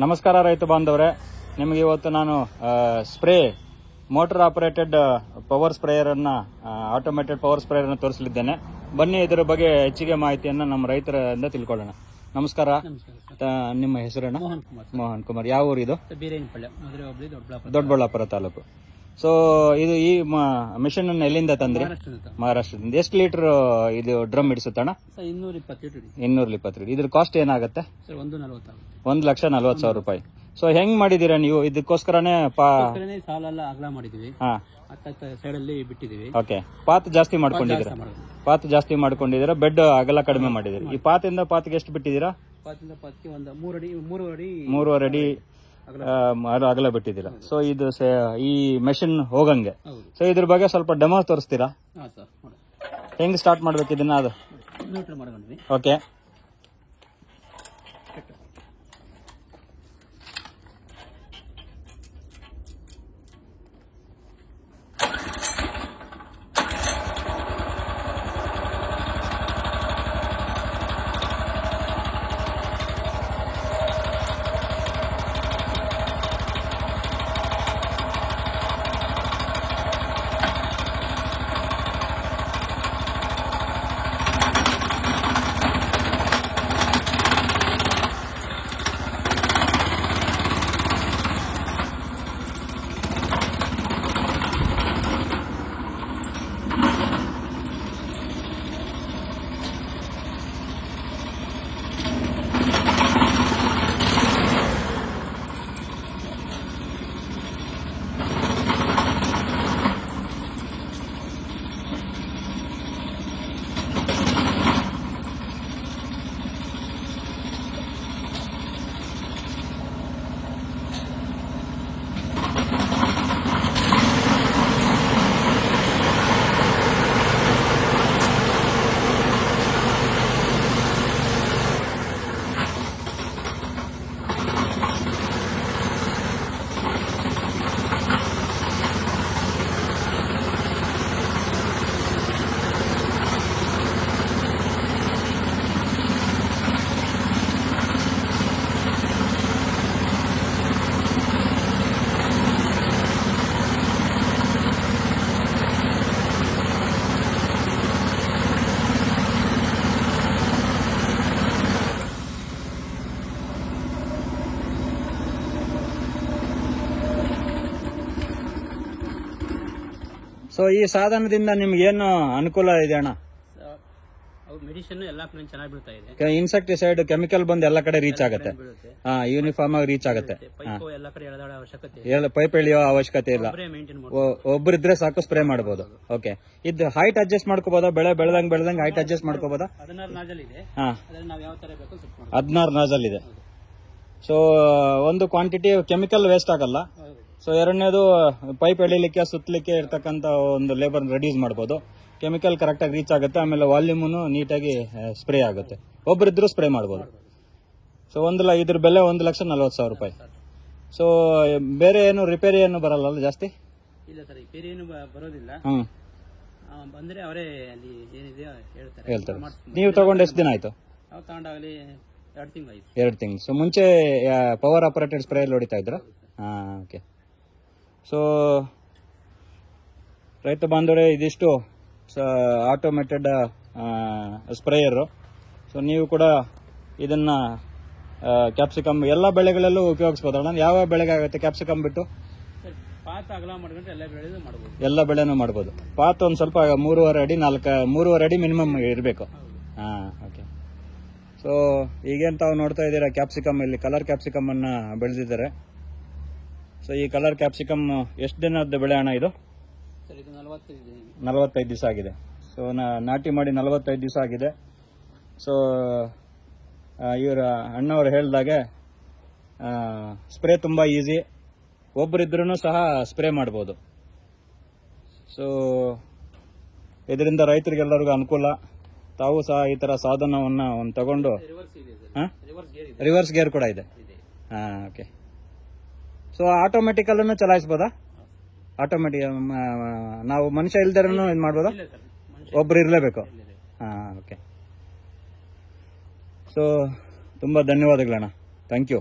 ನಮಸ್ಕಾರ ರೈತ ಬಾಂಧವರೇ, ನಿಮಗೆ ಇವತ್ತು ನಾನು spray motor operated power sprayer ಅನ್ನ ಆಟೋಮೇಟೆಡ್ ಪವರ್ ಸ್ಪ್ರೇಯರ್ ಅನ್ನು ತೋರಿಸಲಿದ್ದೇನೆ. ಬನ್ನಿ ಇದರ ಬಗ್ಗೆ ಹೆಚ್ಚಿಗೆ ಮಾಹಿತಿಯನ್ನು ನಮ್ಮ ರೈತರಿಂದ ತಿಳ್ಕೊಳ್ಳೋಣ. ನಮಸ್ಕಾರ. ನಿಮ್ಮ ಹೆಸರೇನು? ಮೋಹನ್ ಕುಮಾರ್. ಯಾವ ಊರು ಇದು? ದೊಡ್ಡಬಳ್ಳಾಪುರ ತಾಲೂಕು. ಸೊ ಇದು ಈ ಮಿಷನ್ ಅನ್ನು ಎಲ್ಲಿಂದ ತಂದ್ರಿ? ಮಹಾರಾಷ್ಟ್ರದಿಂದ. ಎಷ್ಟು ಲೀಟರ್ ಇದು ಡ್ರಮ್ ಹಿಡಿಸುತ್ತಣ್ಣ? 220 ಲೀಟರ್. ಇದ್ರ ಕಾಸ್ಟ್ ಏನಾಗುತ್ತೆ? 1,40,000 ರೂಪಾಯಿ. ಸೊ ಹೆಂಗ್ ಮಾಡಿದೀರಾ ನೀವು? ಇದಕ್ಕೋಸ್ಕರನೇ ಸಾಲೆಲ್ಲ ಅಗಲ ಮಾಡಿದೀವಿ, ಸೈಡ್ ಅಲ್ಲಿ ಬಿಟ್ಟಿದೀವಿ. ಓಕೆ. ಪಾತ್ ಜಾಸ್ತಿ ಮಾಡ್ಕೊಂಡಿದ್ದೀರಾ, ಬೆಡ್ ಅಗಲ ಕಡಿಮೆ ಮಾಡಿದಿರಿ. ಈ ಪಾತಿಂದ ಪಾತಿಗೆ ಎಷ್ಟು ಬಿಟ್ಟಿದ್ದೀರಾ? ಪಾತಿಂದ ಪಾತಿಗೆ ಒಂದು 3.5 ಅಡಿ ಅಗಲ ಬಿಟ್ಟಿದ್ದೀರಾ. ಸೊ ಇದು ಈ ಮೆಷಿನ್ ಹೋಗಂಗೆ. ಸೊ ಇದ್ರ ಬಗ್ಗೆ ಸ್ವಲ್ಪ ಡೆಮೋ ತೋರಿಸ್ತೀರಾ? ಹೆಂಗ್ ಸ್ಟಾರ್ಟ್ ಮಾಡ್ಬೇಕು ಇದನ್ನ? ಅದು ಓಕೆ. ಸೊ ಈ ಸಾಧನದಿಂದ ನಿಮ್ಗೆ ಏನು ಅನುಕೂಲ ಇದೆ ಅಣ್ಣ? ಮೆಡಿಸಿನ್ ಎಲ್ಲಾ ಕಡೆ ಚೆನ್ನಾಗಿ ಬೀಳ್ತಾ ಇದೆ. ಇನ್ಸೆಕ್ಟಿಸೈಡ್ ಕೆಮಿಕಲ್ ಬಂದು ಎಲ್ಲಾ ಕಡೆ ರೀಚ್ ಆಗುತ್ತೆ. ಯೂನಿಫಾರ್ಮ್ ಆಗಿ ರೀಚ್ ಆಗುತ್ತೆ. ಪೈಪ್ ಎಳೆಯೋ ಅವಶ್ಯಕತೆ ಇಲ್ಲ. ಒಬ್ಬರಿದ್ರೆ ಸಾಕು, ಸ್ಪ್ರೇ ಮಾಡಬಹುದು. ಓಕೆ. ಇದು ಹೈಟ್ ಅಡ್ಜಸ್ಟ್ ಮಾಡ್ಕೋಬಹುದಾ? ಬೆಳೆದಂಗ್ ಹೈಟ್ ಅಡ್ಜಸ್ಟ್ ಮಾಡ್ಕೋಬಹುದಾ? 16 ನಾಜಲ್ ಇದೆ. ಸೊ ಒಂದು ಕ್ವಾಂಟಿಟಿ ಕೆಮಿಕಲ್ ವೇಸ್ಟ್ ಆಗಲ್ಲ. ಸೊ ಎರಡನೇದು ಪೈಪ್ ಎಳಿಲಿಕ್ಕೆ ಸುತ್ತಲಿಕ್ಕೆ ಇರ್ತಕ್ಕಂಥ ಒಂದು ಲೇಬರ್ ರೆಡ್ಯೂಸ್ ಮಾಡಬಹುದು. ಕೆಮಿಕಲ್ ಕರೆಕ್ಟ್ ಆಗಿ ರೀಚ್ ಆಗುತ್ತೆ. ಆಮೇಲೆ ವಾಲ್ಯೂಮ್ ನೀಟಾಗಿ ಸ್ಪ್ರೇ ಆಗುತ್ತೆ. ಒಬ್ಬರಿದ್ರು ಸ್ಪ್ರೇ ಮಾಡಬಹುದು. ಸೊ ಇದ್ರ ಬೆಲೆ 1,40,000 ರೂಪಾಯಿ. ಸೊ ಬೇರೆ ಏನು ರಿಪೇರಿ ಏನು ಬರಲ್ಲ ಜಾಸ್ತಿ? ಇಲ್ಲ ಸರ್, ರಿಪೇರಿ ಏನು ಬರೋದಿಲ್ಲ. ಬಂದ್ರೆ ಅವರೇ ಅಲ್ಲಿ ಏನಿದೆ ಹೇಳ್ತಾರೆ. ನೀವು ತಗೊಂಡು ಎಷ್ಟು ದಿನ ಆಯ್ತು? ನಾವು ತಗೊಂಡಾಗಲಿ 2 ತಿಂಗಳು. 2 ತಿಂಗಳು. ಸೊ ಮುಂಚೆ ಪವರ್ ಆಪರೇಟೆಡ್ ಸ್ಪ್ರೇ ಹೊಡಿತಾ ಇದ್ರ? ಓಕೆ. ಸೊ ರೈತ ಬಾಂಧವರೇ, ಇದಿಷ್ಟು ಆಟೋಮೇಟೆಡ್ ಸ್ಪ್ರೇಯರ್. ಸೊ ನೀವು ಕೂಡ ಇದನ್ನ ಕ್ಯಾಪ್ಸಿಕಮ್ ಎಲ್ಲ ಬೆಳೆಗಳಲ್ಲೂ ಉಪಯೋಗಿಸಬಹುದಣ್ಣ? ಯಾವ ಬೆಳೆಗೆ ಆಗುತ್ತೆ ಕ್ಯಾಪ್ಸಿಕಮ್ ಬಿಟ್ಟು? ಎಲ್ಲ ಬೆಳೆನೂ ಮಾಡಬಹುದು. ಪಾತ್ ಒಂದ್ ಸ್ವಲ್ಪ 3.5 ಅಡಿ ಮಿನಿಮಮ್ ಇರಬೇಕು. ಓಕೆ. ಸೊ ಈಗೇನ್ ತಾವು ನೋಡ್ತಾ ಇದ್ದೀರಾ, ಕ್ಯಾಪ್ಸಿಕಮ್ ಇಲ್ಲಿ ಕಲರ್ ಕ್ಯಾಪ್ಸಿಕಮ್ ಅನ್ನ ಬೆಳೆದಿದ್ದಾರೆ. ಸೊ ಈ ಕಲರ್ ಕ್ಯಾಪ್ಸಿಕಮ್ ಎಷ್ಟು ದಿನದ ಬೆಳೆ ಅಣ್ಣ ಇದು? 45 ದಿವಸ ಆಗಿದೆ. ಸೊ ನಾಟಿ ಮಾಡಿ 45 ದಿವಸ ಆಗಿದೆ. ಸೊ ಇವರ ಅಣ್ಣವರು ಹೇಳ್ದಾಗೆ ಸ್ಪ್ರೇ ತುಂಬಾ ಈಸಿ. ಒಬ್ಬರಿದ್ರೂ ಸಹ ಸ್ಪ್ರೇ ಮಾಡಬಹುದು. ಸೊ ಇದರಿಂದ ರೈತರಿಗೆಲ್ಲರಿಗೂ ಅನುಕೂಲ. ತಾವು ಸಹ ಈ ತರ ಸಾಧನವನ್ನ ತಗೊಂಡು ರಿವರ್ಸ್ ಗೇರ್ ಕೂಡ ಇದೆ. ಓಕೆ. ಸೊ ಆಟೋಮೆಟಿಕ್ ಅಲ್ಲೂ ಚಲಾಯಿಸಬಹುದಾ? ಆಟೋಮೆಟಿಕ್ ನಾವು ಮನುಷ್ಯ ಇಲ್ದಿರನು ಇದು ಮಾಡ್ಬೋದಾ? ಒಬ್ರು ಇರಲೇಬೇಕು. ಓಕೆ. ಸೊ ತುಂಬಾ ಧನ್ಯವಾದಗಳಣ್ಣ. Thank you.